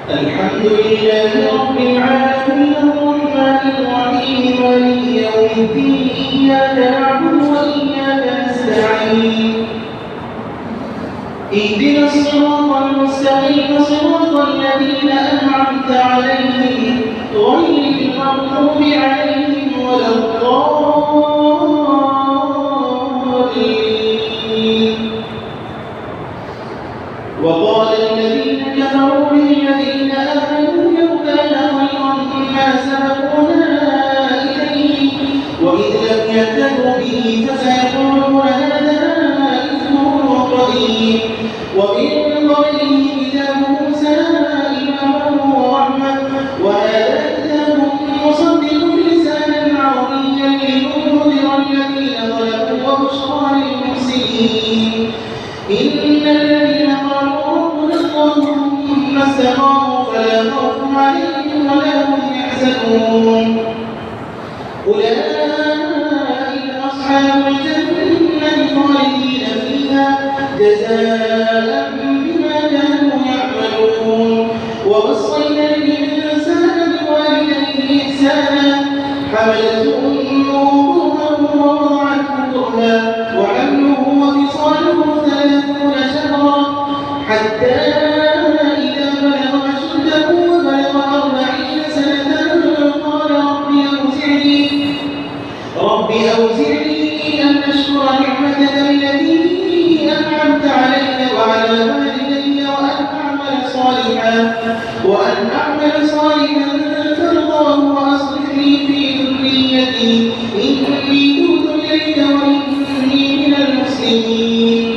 الحمد لله رب العالمين الرحمن الرحيم مالك يوم الدين إياك نعبد وإياك نستعين اهدنا الصراط المستقيم صراط الذين أنعمت عليهم غير المغضوب عليهم ولا الضالين. وقال الذين كفروا للذين آمنوا لو كان خيرا ما سبقونا إليه وإذ لم يهتدوا به فسيقولون هذا إفك قديم ومن قبله كتاب موسى إماما ورحمة وهذا كتاب مصدق لسانا عربيا لينذر الذين ظلموا وبشرى للمحسنين. إن الذين قالوا ربنا الله ثم استقاموا فلا خوف عليهم ولا هم يحزنون. أولئك أصحاب الجنة خالدين فيها جزاء بما كانوا يعملون. ووصينا الإنسان بوالديه إحسانا حملته أمه كرها ووضعته كرها وحمله وفصاله 30 شهرا حتى إذا بلغ أشده وبلغ 40 سنة قال رب أوزعني أن أشكر نعمتك التي أنعمت علي وعلى والدي وأن أعمل صالحا ترضاه وأصلح لي في ذريتي إني تبت إليك وإني من المسلمين.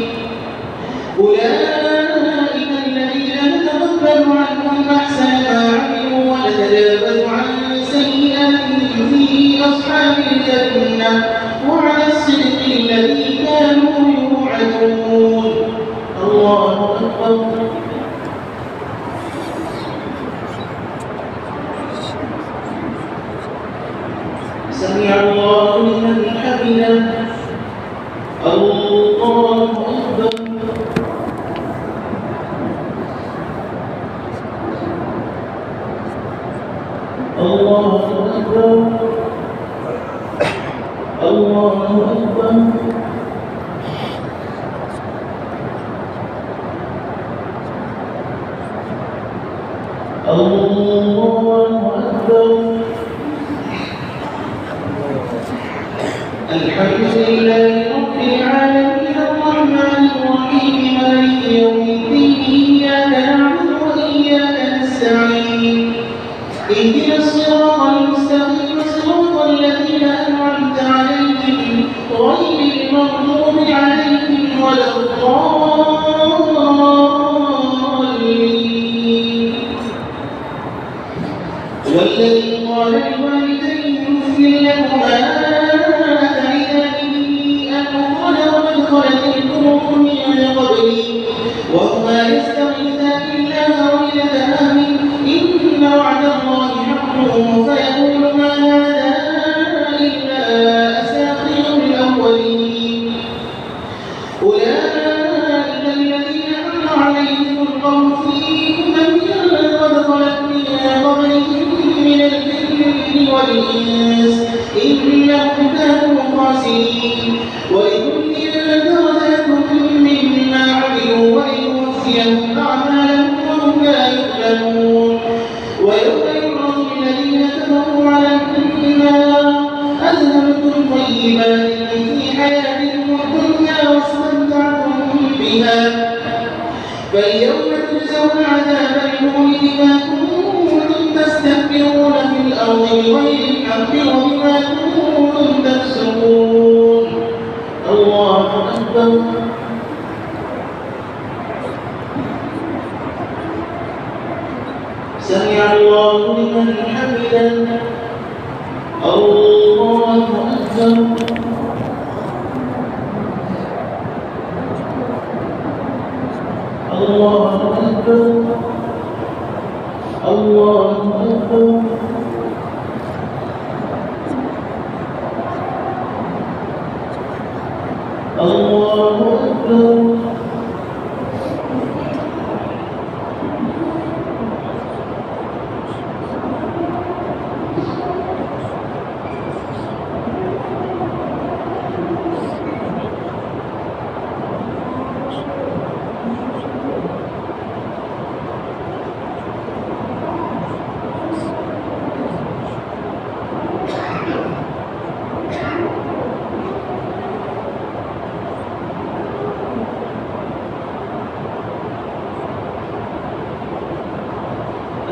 أولئك الذين نتقبل عنهم أحسن ما عملوا ونتجاوز عن سيئاتهم في أصحاب الجنة وعلى الصدق الذي كانوا يوعدون. الله أكبر. سمع الله لمن حمده. الله أكبر. الله أكبر. الله أكبر. الله أكبر. الحمد لله رب العالمين الرحمن الرحيم مالك يوم الدين إياك نعبد وإياك نستعين اهدنا الصراط المستقيم صراط الذين أنعمت عليهم غير المغضوب عليهم ولا الضالين. والذي قال لوالديه اغفر لكما خلت القرون من قبلي وهما يستغيثان الله ويلة آمن إن وعد الله حق فيقول ما هذا إلا أساطير الأولين. أولئك الذين حق عليهم القول في أمم قد خلت من قبلهم من الجن والإنس إنهم كانوا خاسرين. ولكل درجات مما عملوا وليوفيهم أعمالهم وهم لا يظلمون. ويوم يعرض الذين كفروا على النار أذهبتم طيباتكم في حياتكم الدنيا واستمتعتم بها فاليوم تجزون عذاب الهون بما كنتم تستكبرون في الأرض بغير الحق وبما كنتم تفسقون. الله أكبر. سمع الله لمن حمده. الله أكبر. الله أكبر. الله أكبر. الله أكبر.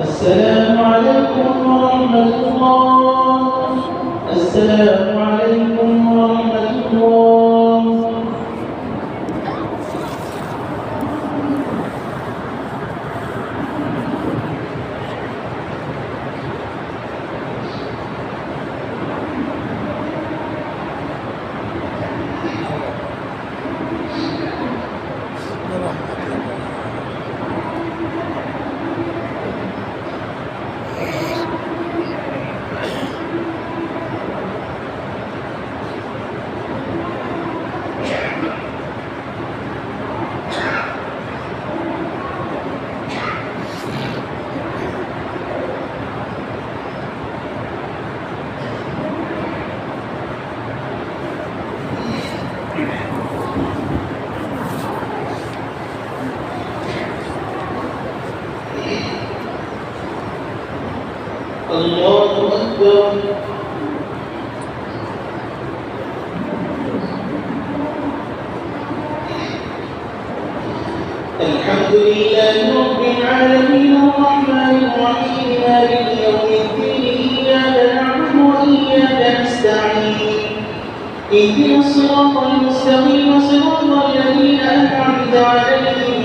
السلام عليكم ورحمة الله. السلام عليكم ورحمة الله. الله أكبر. الحمد لله رب العالمين الرحمن الرحيم مالك يوم الدين إياك نعبد وإياك نستعين اهدنا الصراط المستقيم صراط الذين أنعمت عليهم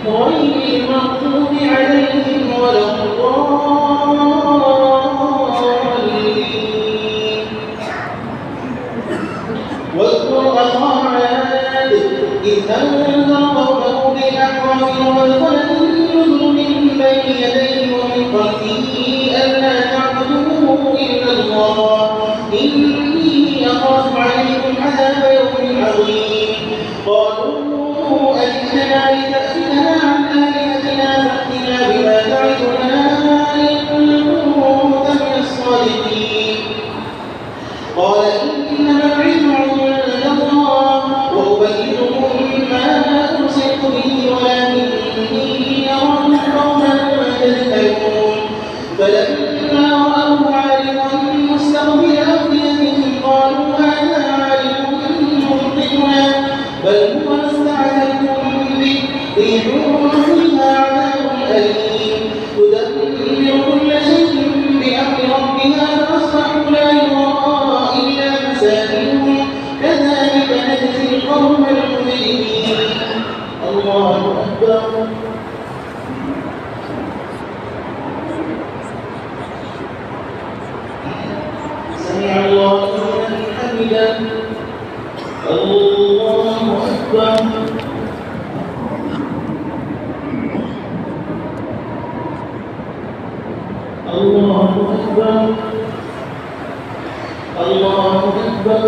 غير المغضوب عليهم ولا الضالين. واذكر أخا عاد إذ أنذر قومه بالأحقاف والغنم النذر من بين يديه ومن خلفه ألا تعبدوا إلا الله إني أخاف عليكم عذاب يوم عظيم. قالوا أجئتنا لتأفكنا عن آلهتنا فأتنا بما تعدنا إن كنت من الصادقين. قال إنما العلم عند الله وأبلغكم ما أرسلت به ولكني أراكم قوما تجهلون. فلما رأوه عارضا مستقبل أوديتهم قالوا هذا عارض ممطرنا بل هو ما استعجلتم به ريح فيها عذاب أليم تدمر كل شيء بأمر ربها فأصبحوا لا يرى إلا مساكنهم كذلك نجزي القوم المجرمين. الله أكبر. سمع الله لمن حمده. الله أكبر. الله أكبر. الله أكبر.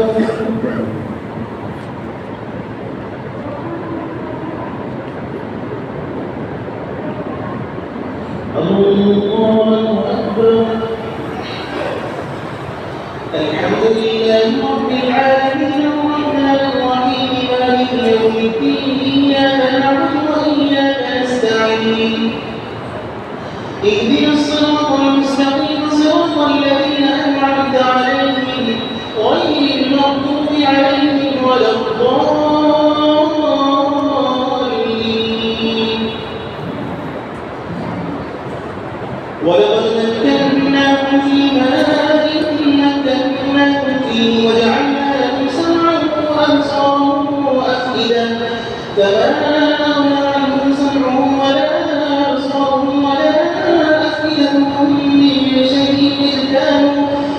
الله أكبر. الحمد لله رب العالمين الرحمن الرحيم مالك يوم الدين إياك نعبد وإياك نستعين اهدنا الصراط المستقيم صراط الذين أنعمت عليهم غير المغضوب عليهم ولا الضالين. ولقد مكناكم في ماء مكناكم فيه وجعلنا لكم سمعا وأبصارا وأفئدة فما أغنى عنهم سمعهم ولا أبصارهم ولا أفئدتهم من شيء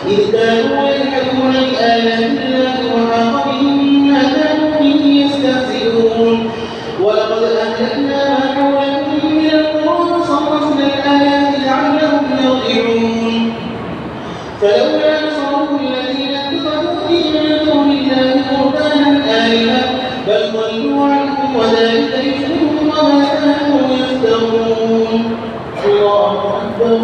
إذ كانوا يجحدون بآيات الله وحاق بهم ما كانوا به يستهزئون. ولقد أهلكنا ما حولكم من القرى وصرفنا الآيات لعلهم يرجعون. فلولا نصرهم الذين اتخذوا من دون الله قربانا آلهة بل ضلوا عنهم وذلك إفكهم وما كانوا يفترون. الله أكبر.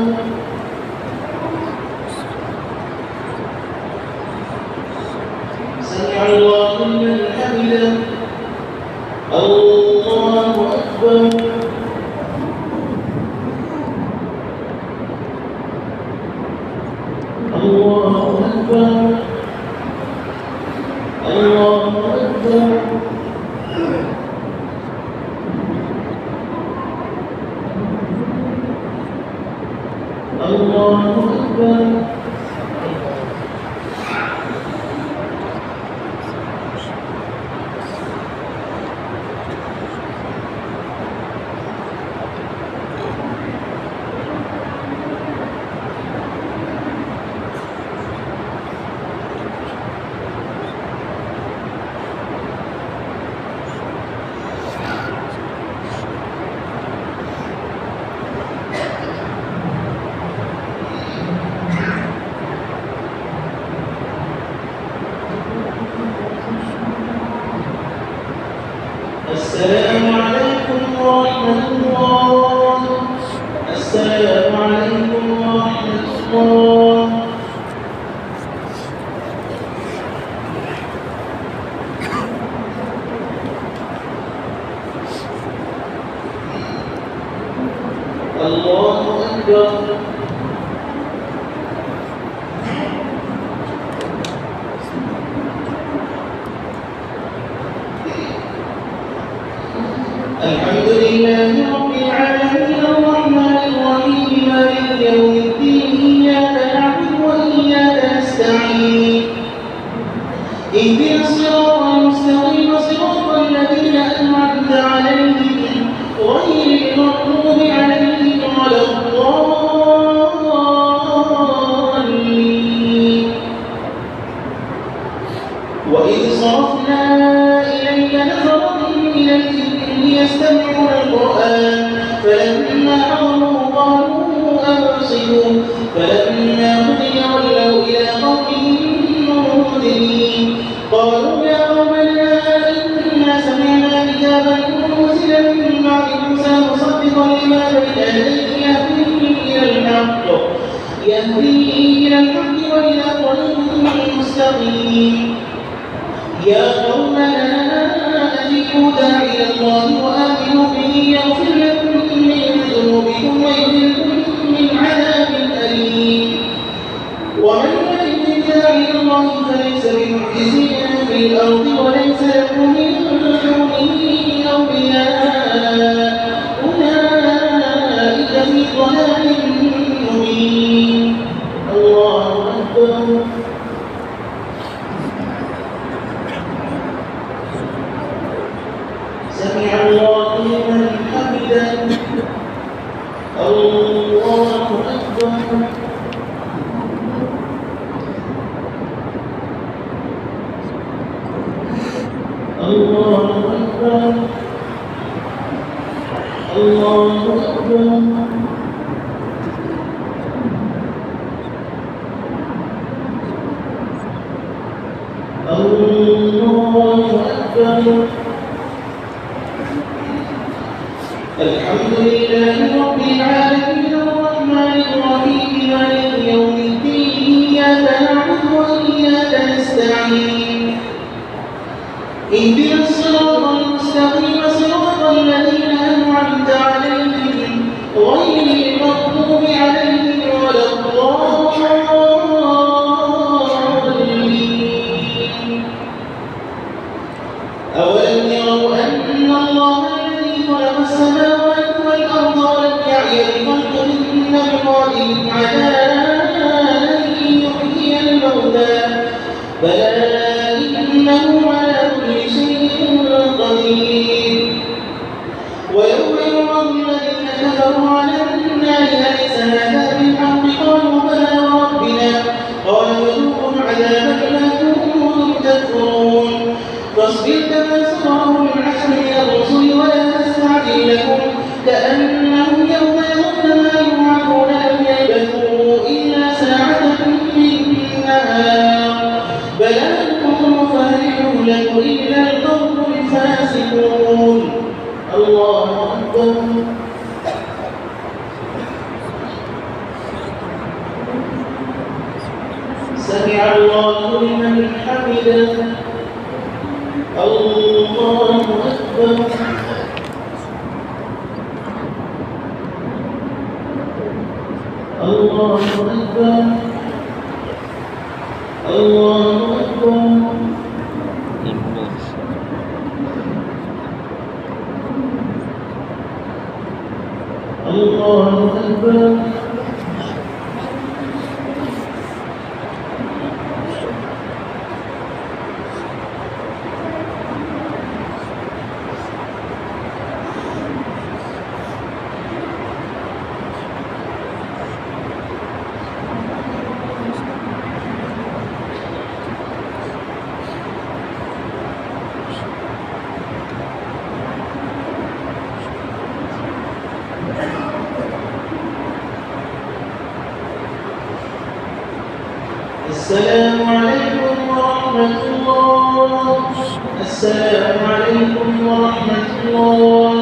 سمع الله لمن حمده. الله أكبر. الله أكبر. الله أكبر. الله أكبر. السلام عليكم ورحمة الله. السلام عليكم ورحمة الله. الله أكبر. الحمد لله رب العالمين الرحمن الرحيم مالك يوم الدين إياك نعبد وإياك نستعين اهدنا الصراط المستقيم صراط الذين أنعمت عليهم غير المغضوب عليهم ولا الضالين. وإذ صرفنا إليك نفرا من الجن يستمعون القرآن فلما حضروه قالوا أنصتوا فلما قضي ولوا إلى قومهم منذرين قالوا يا قومنا إنا سمعنا كتابا أنزل من بعد موسى مصدقا لما بين يديه يهدي إلى الحق وإلى طريق مستقيم. يا قومنا أجيبوا داعي الله وآمنوا به يغفر لكم من ذنوبكم ويجركم من عذاب أليم. ومن لا يجب داعي الله فليس بمعجز في الأرض وليس له من دونه أولياء أولئك في ضلال مبين. الله أكبر. سمع الله لمن حمده. الله أكبر. الله أكبر. الله أكبر. الله أكبر. الحمد لله رب العالمين الرحمن الرحيم مالك يوم الدين إياك نعبد وإياك نستعين اهدنا الصراط المستقيم صراط الذين أنعمت عليهم غير المغضوب عليهم ولا الضالين. أولم يروا أن الله خلق السماوات والأرض ولم يعي بخلقهن بقادر على أن يحيي الموتى بلى إنه على كل شيء قدير. ويوم يعرض الذين كفروا على النار أليس هذا بالحق قالوا بلى وربنا قال فذوقوا العذاب بما كنتم تكفرون. فاصبر كما صبر العسل من الرسل ولا تستعجل لهم كأنهم يوم يرون ما يوعدون لم يلبثوا إلا ساعة من نهار بلاغهم فهل يهلك إلا القوم الفاسقون. الله أكبر. سمع الله لمن حمده. الله أكبر. الله أكبر. الله أكبر. الله أكبر. السلام عليكم ورحمة الله. السلام عليكم ورحمة الله.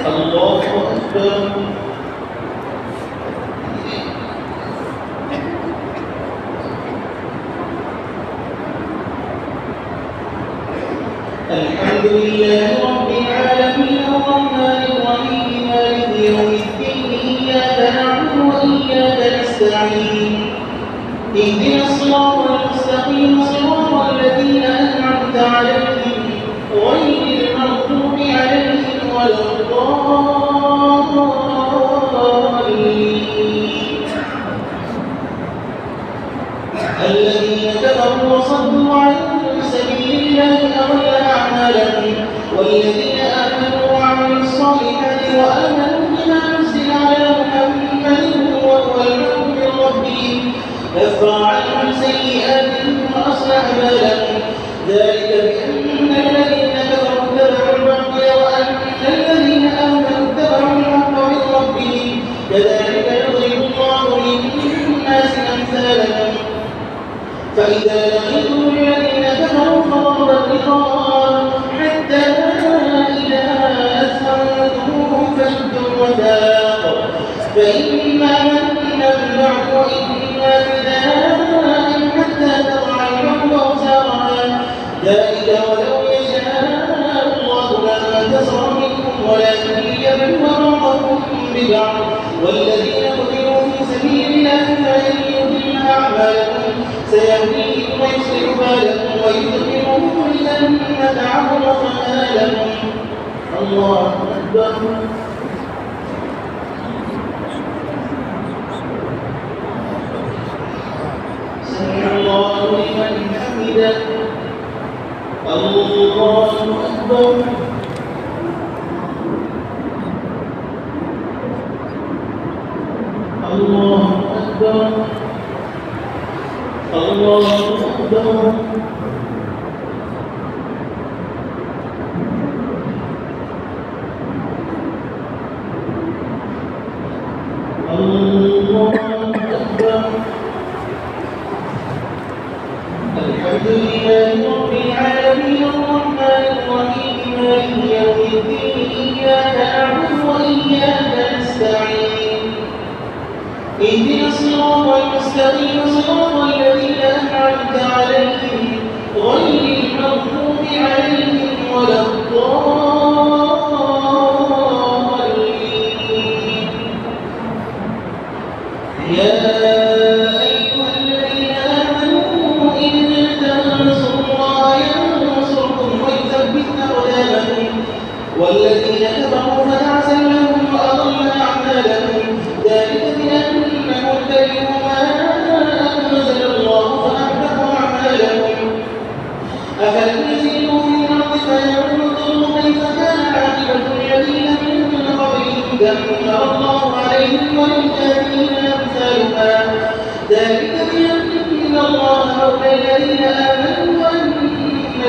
الله أكبر. الحمد لله رب العالمين الرحمن الرحيم مالك يوم الدين إياك نعبد وإياك نستعين اهدنا الصراط المستقيم صراط الذين أنعمت عليهم غير المغضوب عليهم ولا الضالين الذين كفروا وصدوا عن سبيل الله أضل أعمالهم والذين آمنوا وعملوا الصالحات وآمنوا بما نزل على محمد وهو الحق من ربهم كفر عنهم سيئاتهم وأصلح بالهم ذلك بأن الذين كفروا اتبعوا الباطل وأن الذين آمنوا اتبعوا الحق من ربهم كذلك يضرب الله للناس أمثالهم فإذا لقيتم الذين كفروا فضرب الرقاب حتى إذا أثخنتموهم فشدوا الوثاق فإما منا بعد وإما فداء حتى تضع الحرب أوزارها ذلك ولو يشاء الله ما انتصر منكم ولكن ليبلو بعضكم ببعض والذين قتلوا في سبيل الله فلن يضل أعمالهم سيهديهم ويصلح بالهم ويدخلهم الجنة عرفها لهم. الله أكبر. سمع الله لمن حمده. الله أكبر. الله أكبر. الله أكبر. الله أكبر. الحمد لله رب العالمين الرحمن الرحيم مالك يوم الدين إياك نعبد وإياك نستعين اهدنا الصراط المستقيم صراط الذين أنعمت عليهم غير المغضوب عليهم ولا الضالين يا أيها الذين آمنوا إن تنصروا الله ينصركم ويثبت أقدامكم والذين كفروا فتعسل لهم وأضل أعمالهم ذلك بأنهم كرهوا ما أنزل الله فأحبط أعمالهم أفلم يسيروا في الأرض فينظروا كيف كان عاقبة الذين من قبلهم دمر الله عليهم وللكافرين أمثالها ذلك بأن الله مولى الذين آمنوا وأن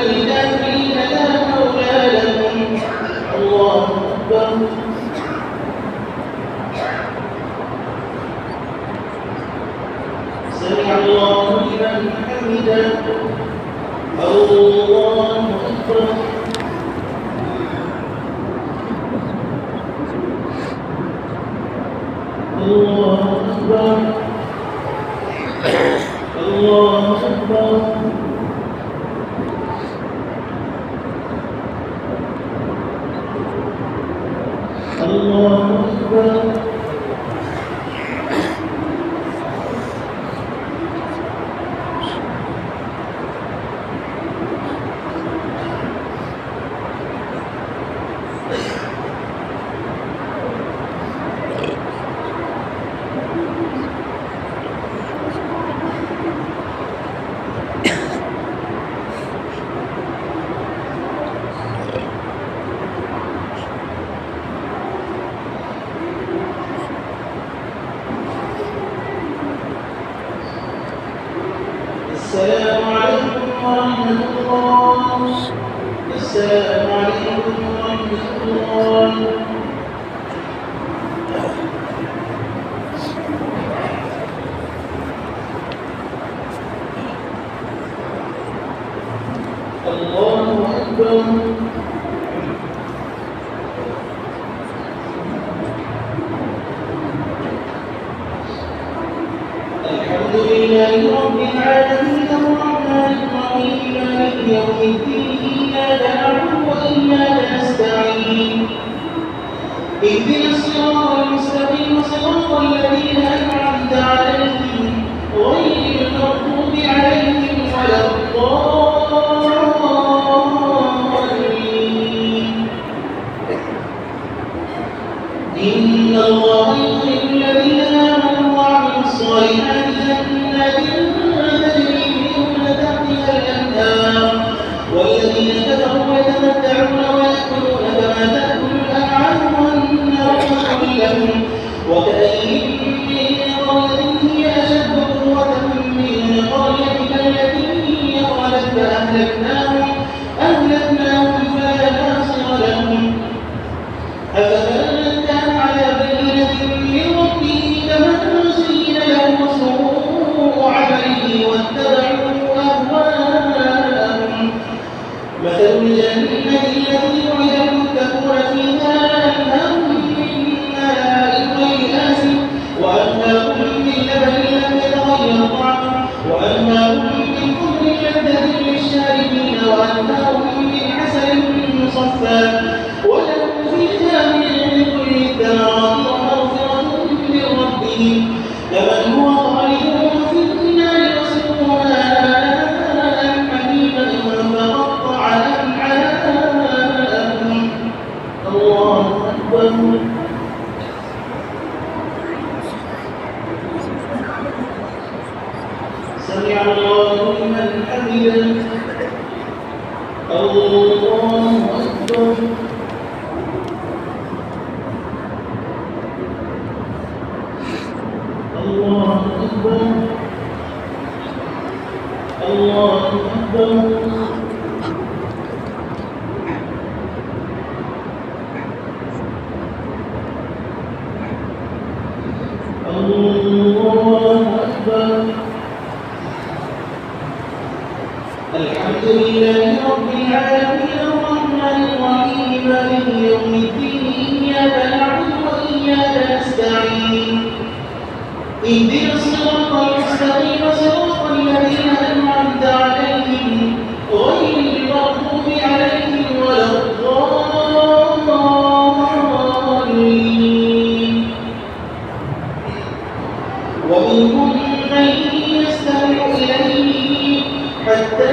الكافرين لا مولى لهم. الله أكبر. سمع الله لمن حمده. الله أكبر. الله أكبر. الله أكبر. السلام عليكم ورحمة الله. الله أكبر. الحمد لله رب العالمين الرحمن الرحيم مالك يوم الدين إياك نعبد وإياك نستعين اهدنا الصراط المستقيم صراط الذين أنعمت عليهم غير المغضوب عليهم ولا الضالين. إن الله يدخل الذين آمنوا وعملوا الصالحات جنات تجري من تحتها الأنهار والذين كفروا يتمتعون ويأكلون كما تأكل الأنعام والنار مثوى لهم وكأين من قرية هي أشد قوة من قريتك التي خلت فأهلكناهم فلا ناصر لهم. أفمن كان على بينة من ربه كمن زين له سوء عمله واتبعوا أهواءهم. مثل الجنة التي وعد المتقون فيها أنهار من ماء غير آسن وأنهار من لبن لم يتغير طعمه وأنهار من خمر لذة للشاربين وأنهار من عسل مصفى ولهم فيها من كل الثمرات ومغفرة من ربهم كمن هو خالد في النار وسقوا ماء حميما فقطع أمعاءهم. الله أكبر. سمع الله لمن حمده. الله أكبر. الله أكبر. الله أكبر. الله أكبر. الحمد لله رب العالمين الرحمن الرحيم مالك يوم الدين إياك نعبد وإياك نستعين اهدنا الصراط المستقيم صراط الذين أنعمت عليهم غير المغضوب عليهم ولا الضالين. ومنهم من يستمع إليه حتى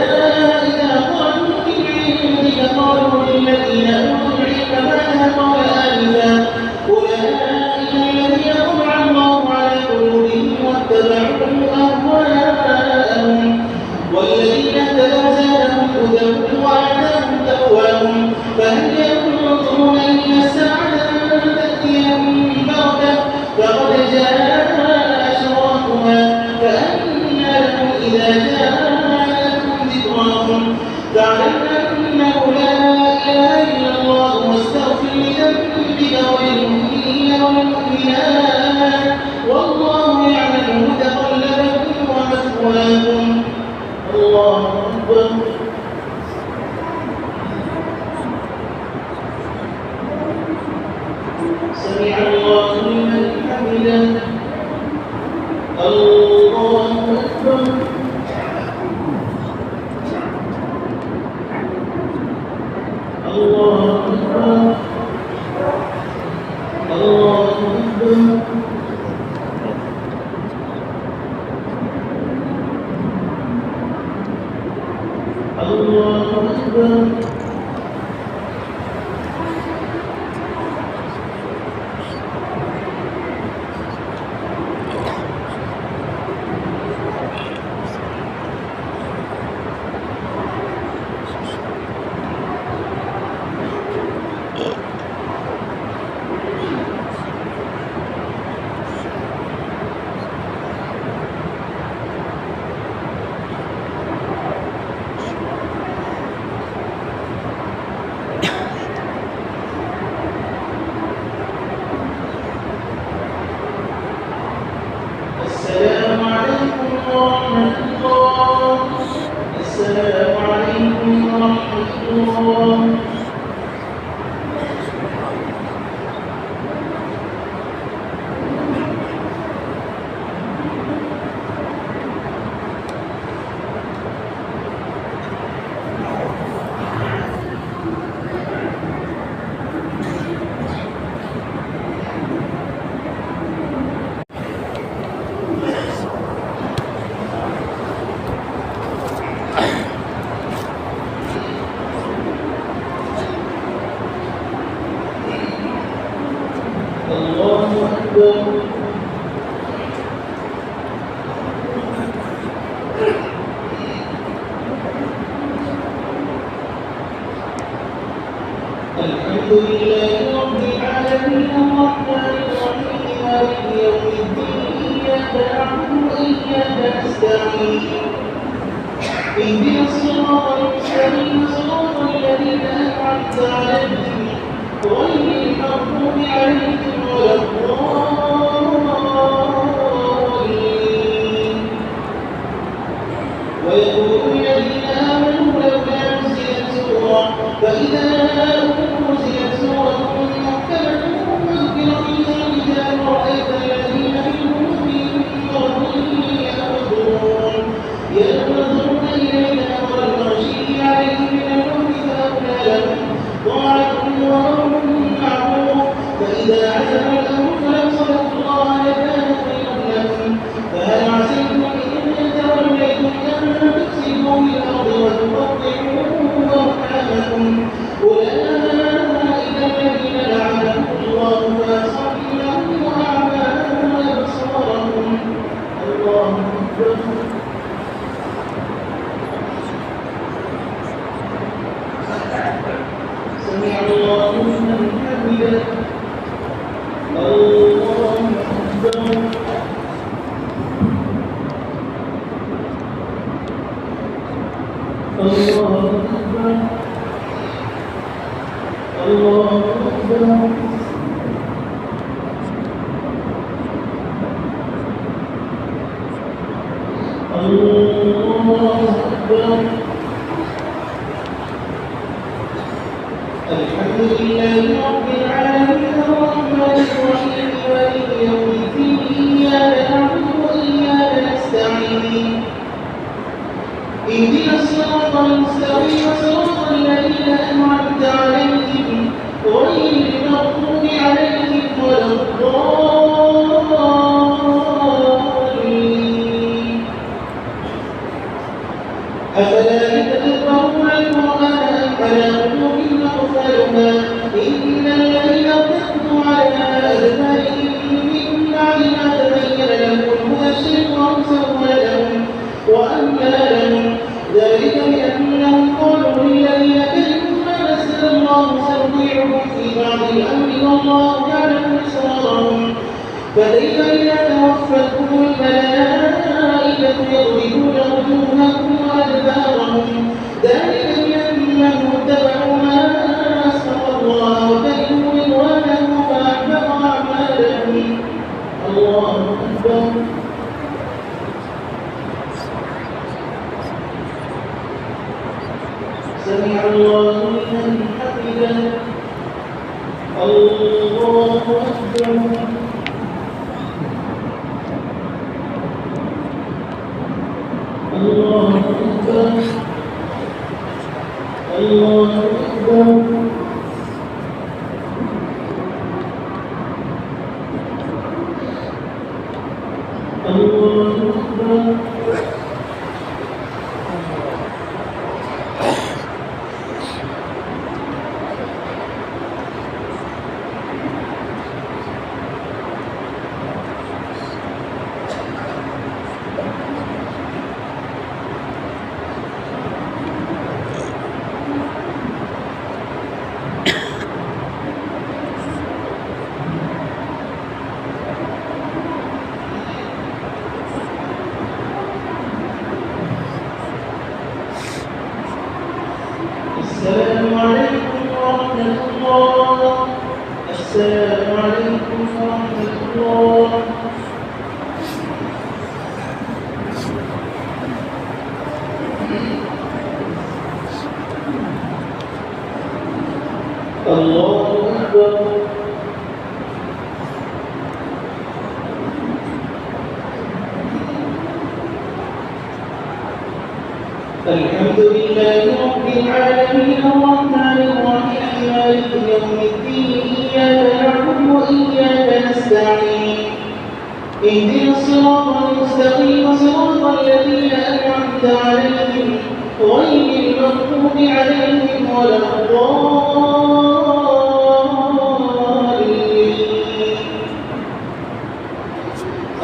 إذا خرجوا من عندك قالوا للذين أوتوا العلم ماذا قال آنفا أولئك الذين طبع الله على قلوبهم واتبعوا أهواءهم والذين اهتدوا زادهم هدى وآتاهم تقواهم فهل ينظرون إلا الساعة أن تأتيهم بغتة فقد جاء أشراطها فأنى لهم إذا جاءتهم ذكراهم فاعلم أنه لا إله إلا الله واستغفر لذنبك وللمؤمنين والمؤمنات والله يعلم متقلبكم ومثواكم. الله أكبر. سمع الله لمن حمده. الله أكبر. الله أكبر. الله أكبر. الله أكبر. الحمد لله رب العالمين الرحمن الرحيم مالك يوم الدين إياك نعبد وإياك نستعين اهدنا الصراط المستقيم صراط الذين أنعمت عليهم غير المغضوب عليهم ولا الضالين ويقول الذين آمنوا لولا نزلت سورة فإذا أنزلت سورة محكمة مذكرة الكتاب رأيت الذين في قلوبهم مرض ينظرون إليك نظر المغشي عليه من الموت فأولى لهم طاعة وأمر معروف فإذا عزم الأمر فلو صدقوا الله لكان خيرا لهم فهل عسيتم إن توليتم أن تفسدوا في الأرض وتقطعوا أرحامكم أولئك الذين لعنهم الله فأصمهم وأعمى أبصارهم الله أكبر سمع الله لمن حمده الله أكبر الله أكبر الله أكبر الله أكبر الحمد لله رب العالمين الرحمن الرحيم مالك يوم الدين إياك نعبد وإياك نستعين اهدنا الصراط المستقيم صراط الذين أنعمت عليهم غير المغضوب عليهم ولا الضالين أفلا يتدبرون القرآن أم على قلوب أقفالها إن الذين ارتدوا على أدبارهم من بعد ما تبين لهم الهدى الشيطان سول لهم وأملى لهم ذلك بأنهم قالوا للذين كرهوا ما نزل الله سنطيعهم في بعض الأمر والله يعلم إسرارهم فكيف إذا توفتهم الملائكة يضربون وجوههم وأدبارهم ذلك بأنهم اتبعوا ما أسخط الله وكرهوا رضوانه فأحبط أعمالهم الله أكبر سمع الله لمن حمده الله أكبر الله أكبر الله أكبر الله أكبر السلام عليكم ورحمة الله السلام عليكم ورحمة الله الله أكبر الحمد لله رب العالمين الرحمن الرحيم مالك يوم الدين إياك نعبد وإياك نستعين اهدنا الصراط المستقيم صراط الذين أنعمت عليهم غير المغضوب عليهم ولا الضالين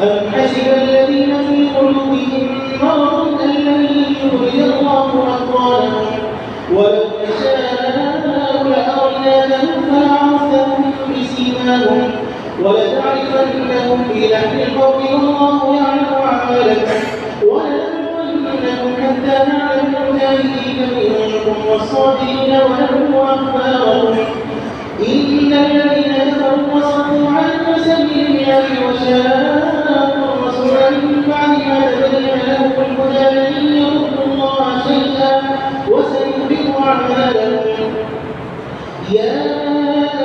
أم حسب الذين في قلوبهم مرض أن لن يخرج الله أضغانهم ولو نشاء لأريناهم أعيانهم فلعرفتهم بسيماهم ولتعرفنهم في لحن القول والله يعلم أعمالكم ولنبلونكم حتى نعلم المجاهدين منكم والصابرين ونبلو أخباركم إن الذين كفروا وصدوا عن سبيل الله وشاقوا الرسول من بعد ما تبين لهم الهدى لن يضروا الله شيئا وسيحبط أعمالهم يا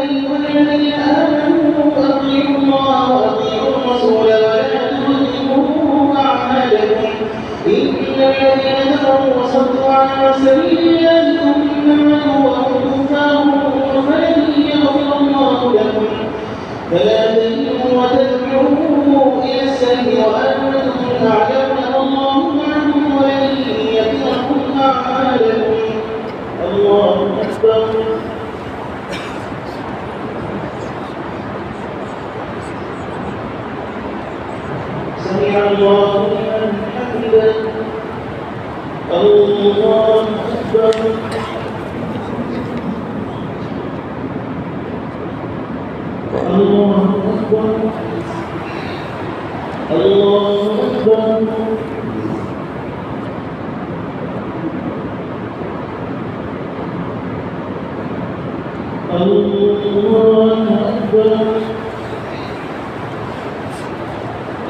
أيها الذين آمنوا أطيعوا الله وأطيعوا الرسول ولا تضلوا أعمالكم إن الذين كفروا وصدوا عن سبيل الله ثم وهم كفار فلن يغفر الله لكم فلا تهنوا وتدعوا إلى السلم وأنتم تعلمون والله معكم ولن يتركم أعمالكم الله أكبر سمع الله لمن حمده الله أكبر الله أكبر الله أكبر الله أكبر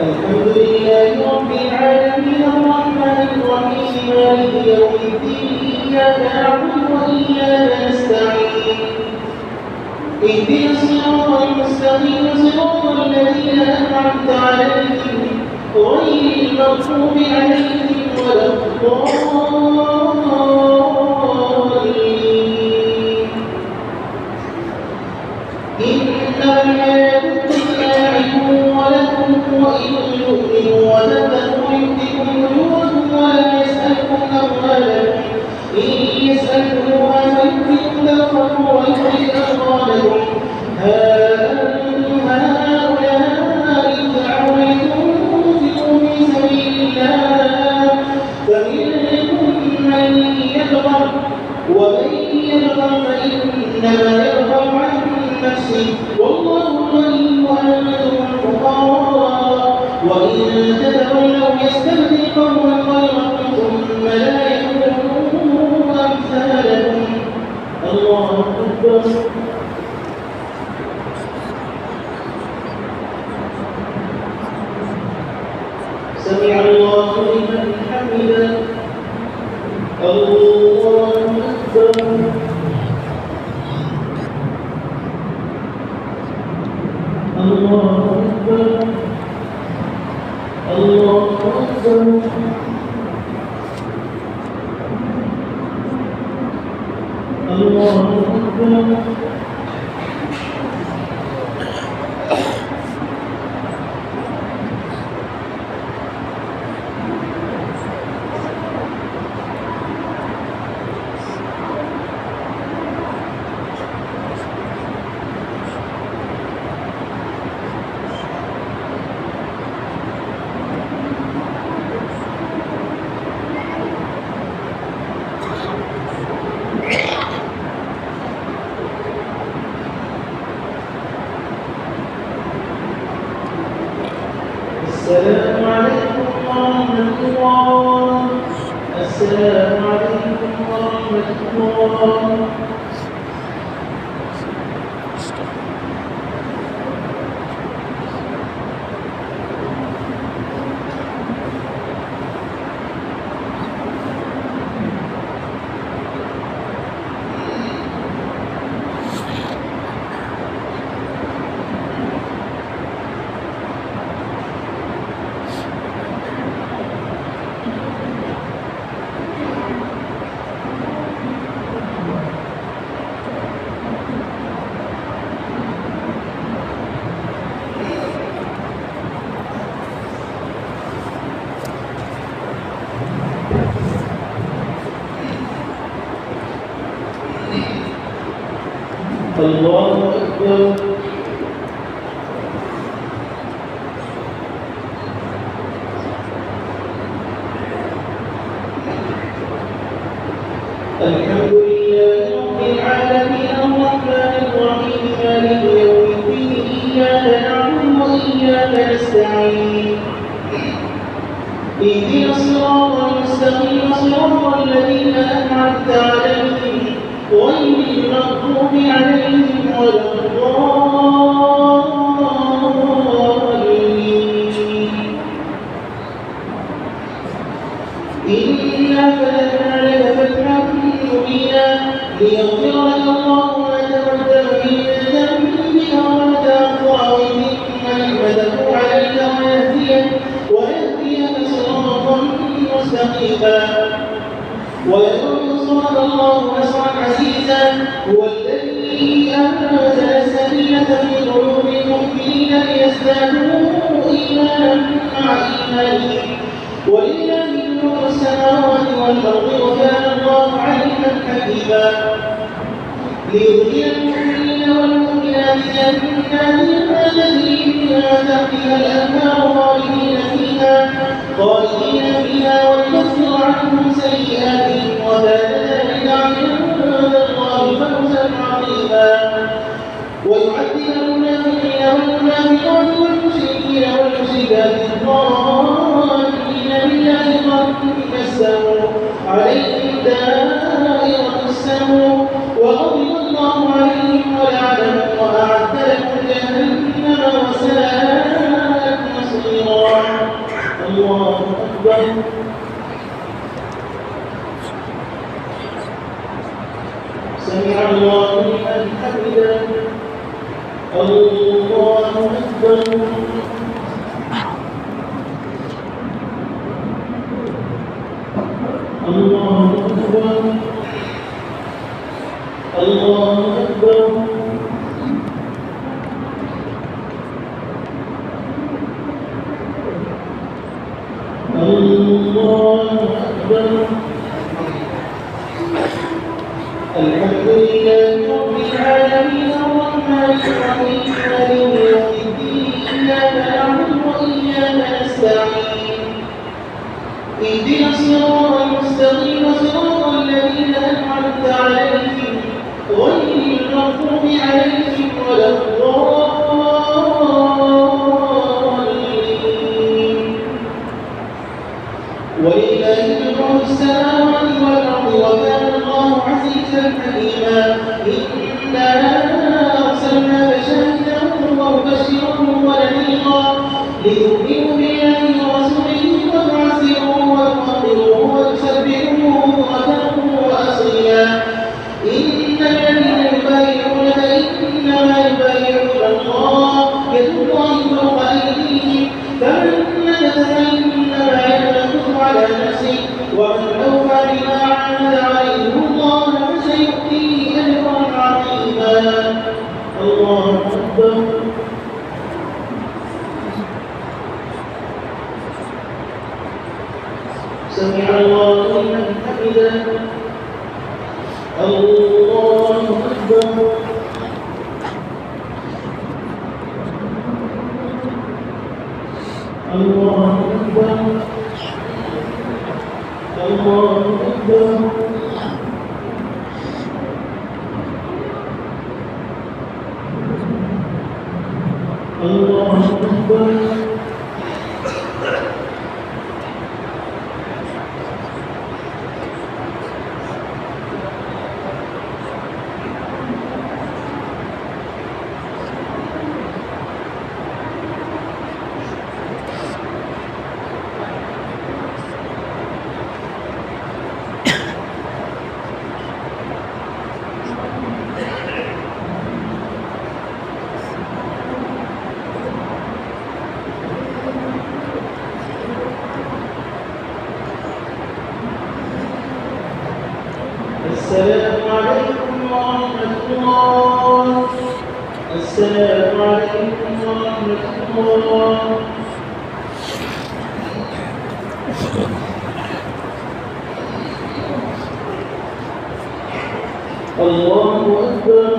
الحمد لله رب العالمين الرحمن الرحيم مالك يوم الدين إياك نعبد وإياك نستعين اهدنا الصراط المستقيم صراط الذين أنعمت عليهم غير المغضوب عليهم ولا الضالين إنما الحياة الدنيا لعب ولكم وإن تؤمنوا وتتقوا يؤتكم أجوركم ولا يسألكم أموالكم إن يسألكموها فيؤتكم ترفقوا ويخرج أموالكم ها أنتم هؤلاء تدعون لتنفقوا في سبيل الله فمنكم من يبخل ومن يبخل فإنما يبخل عن نفسه والله الغني وأنتم الفقراء وإن تتولوا يستبدل قوما غيركم ثم لا يكونوا أمثالكم الله أكبر سمع الله لمن حمده الله أكبر الله أكبر الله أكبر الله أكبر السلام عليكم ورحمة الله السلام عليكم ورحمة الله الله أكبر الحمد لله رب العالمين الرحمن اهدنا الصراط المستقيم صراط الذين أنعمت عليهم غير المغضوب عليهم ولا الضالين. إنا فتحنا لك فتحا مبينا ليغفر لك الله ما تقدم من ذنبك وما تأخر ويتم نعمته عليك ويهديك صراطا مستقيما وينصرك الله نصرا عزيزا. هو الذي أنزل السكينة في قلوب المؤمنين ليزدادوا إيمانا مع إيمانهم ولله جنود السماوات والأرض وكان الله عليما حكيما. ليدخل المؤمنين والمؤمنات جنات تجري من تحتها الأنهار خالدين فيها ويكفر عنهم سيئاتهم وكان ذلك عند الله فوزا عظيما. ويعذب المنافقين والمنافقات والمشركين والمشركات الظالمين بالله ظن السوء عليهم دائرة السوء وغضب الله عليهم ولعنهم وأعد لهم جهنم وساءت مصيرا. الله أكبر. سمع الله لمن حمده. الله أكبر. الله أكبر. الله أكبر. الله أكبر. الحمد لله رب العالمين الرحمن الرحيم مالك يوم الدين إياك نعبد وإياك نستعين اهدنا الصراط المستقيم صراط الذين أنعمت عليهم غير المغضوب عليهم ولا الضالين. ولله جنود السماوات والأرض وكان الله عزيزا حكيما. إنا أرسلناك شاهدا ومبشرا ونذيرا لتؤمنوا بالله ورسوله وتعزروه وتوقروه وتسبحوه بكرة وأصيلا. إن الذين يبايعونك إنما يبايعون الله يد الله فوق أيديهم فمن نكث فإنما ينكث على نفسه ومن أوفى بما عاهد عليه الله فسيؤتيه أجرا عظيما. الله أكبر. سمع الله لمن حمده. الله أكبر. الله أكبر. الله أكبر. الله أكبر. السلام عليكم ورحمة الله. السلام عليكم ورحمة الله. الله أكبر.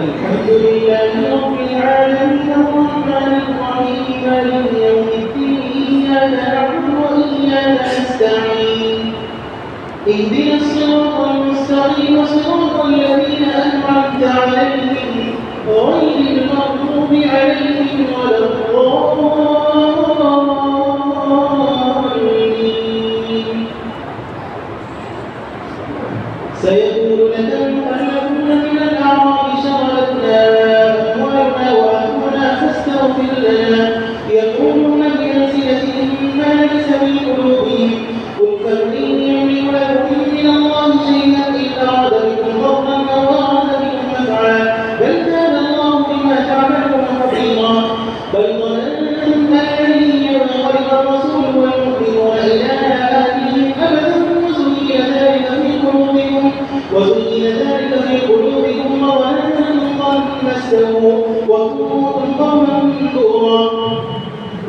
الحمد لله رب العالمين الرحمن الرحيم مالك يوم الدين إياك نعبد وإياك نستعين اهدنا الصراط المستقيم المستقيم صراط الذين أنعمت عليهم غير المغضوب عليهم ولا الضالين. سيقول لك المخلفون من الأعراب شغلتنا أموالنا وأهلنا فاستغفر لنا يقولون بألسنتهم ما ليس في قلوبهم قل فمن يملك لكم من الله شيئا إن أراد بكم ضرا أو أراد بكم نفعا بل كان الله بما تعملون خبيرا بل ظننتم أن لن ينقلب الرسول والمؤمنون إلى أهلهم أبدا وزين ذلك في قلوبكم وظننتم ظن السوء وكنتم قوما بورا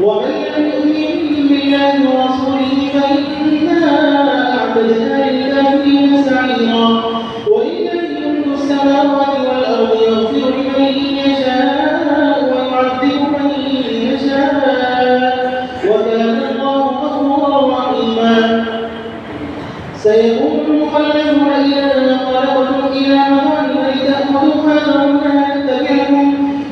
ومن لم يؤمن بالله ورسوله فإنا أعتدنا للكافرين سعيرا ولله ملك السماوات والأرض يغفر لمن يشاء ويعذب من يشاء وكان الله غفورا رحيما. سيقول المخلفون إذا انقلبتم إلى مغانم لتأخذوها ذرونا نتبعكم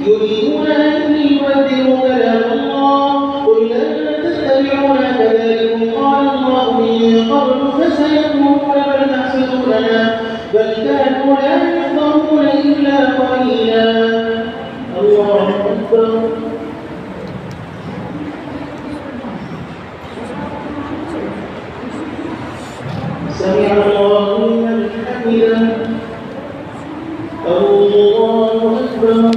يريدون أن يبدلوا كلام الله قل لن تتبعونا كذلكم قال الله من قبل فسيقولون بل تحسدوننا بل كانوا لا يفقهون إلا قليلا. الله أكبر. سمع الله لمن حمده. الله أكبر.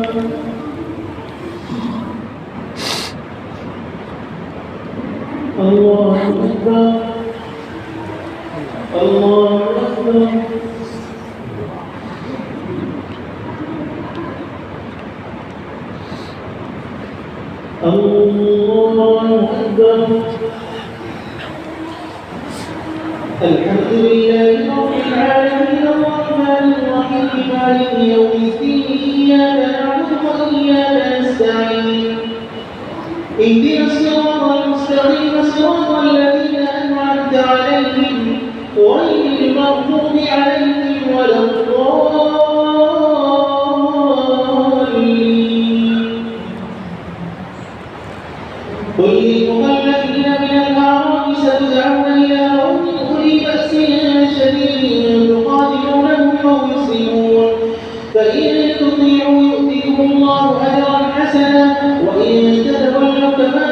الله أكبر. الله أكبر. الله أكبر. الحمد لله رب العالمين الرحمن الرحيم مالك يوم الدين إياك نعبد وإياك نستعين اهدنا الصراط المستقيم صراط الذين أنعمت عليهم غير المغضوب عليهم ولا الضالين. قل للمخلفين من الأعراب ستدعون إلى قوم أولي بأس شديد تقاتلونهم أو يسلمون فإن تطيعوا يؤتكم الله أجرا حسنا وإن تتولوا فما